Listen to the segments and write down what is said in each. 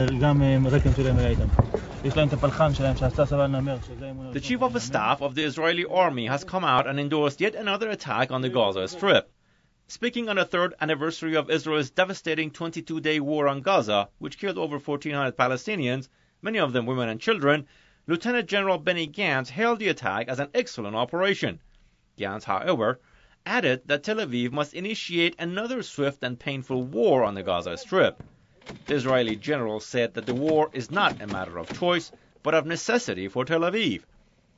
The chief of staff of the Israeli army has come out and endorsed yet another attack on the Gaza Strip. Speaking on the third anniversary of Israel's devastating 22-day war on Gaza, which killed over 1,400 Palestinians, many of them women and children, Lieutenant General Benny Gantz hailed the attack as an excellent operation. Gantz, however, added that Tel Aviv must initiate another swift and painful war on the Gaza Strip. The Israeli general said that the war is not a matter of choice, but of necessity for Tel Aviv.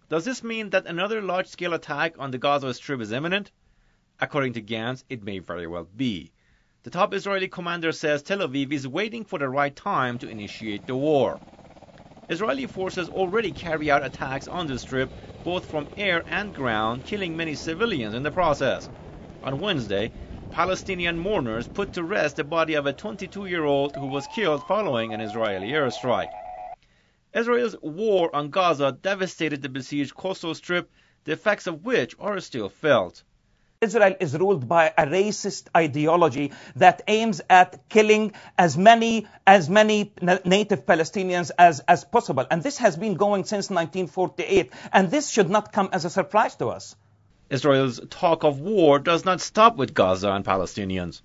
Does this mean that another large-scale attack on the Gaza Strip is imminent? According to Gantz, it may very well be. The top Israeli commander says Tel Aviv is waiting for the right time to initiate the war. Israeli forces already carry out attacks on the Strip, both from air and ground, killing many civilians in the process. On Wednesday, Palestinian mourners put to rest the body of a 22-year-old who was killed following an Israeli airstrike. Israel's war on Gaza devastated the besieged coastal strip, the effects of which are still felt. Israel is ruled by a racist ideology that aims at killing as many native Palestinians as possible. And this has been going since 1948. And this should not come as a surprise to us. Israel's talk of war does not stop with Gaza and Palestinians.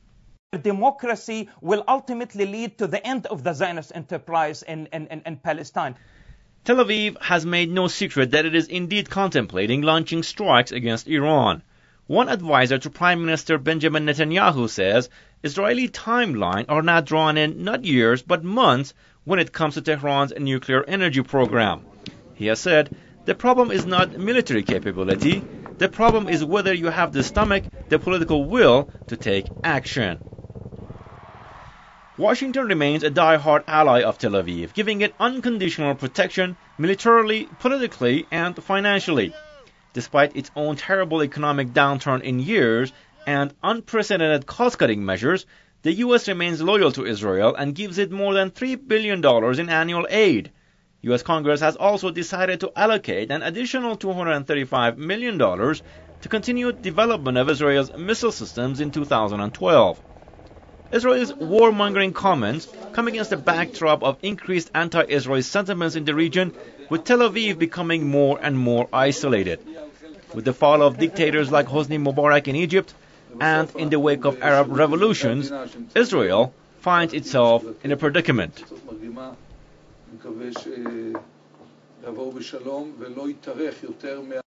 Democracy will ultimately lead to the end of the Zionist enterprise in Palestine. Tel Aviv has made no secret that it is indeed contemplating launching strikes against Iran. One advisor to Prime Minister Benjamin Netanyahu says Israeli timelines are now drawn in not years but months when it comes to Tehran's nuclear energy program. He has said the problem is not military capability, the problem is whether you have the stomach, the political will to take action. Washington remains a die-hard ally of Tel Aviv, giving it unconditional protection militarily, politically, and financially. Despite its own terrible economic downturn in years and unprecedented cost-cutting measures, the U.S. remains loyal to Israel and gives it more than $3 billion in annual aid. U.S. Congress has also decided to allocate an additional $235 million to continue development of Israel's missile systems in 2012. Israel's warmongering comments come against the backdrop of increased anti-Israeli sentiments in the region, with Tel Aviv becoming more and more isolated. With the fall of dictators like Hosni Mubarak in Egypt and in the wake of Arab revolutions, Israel finds itself in a predicament.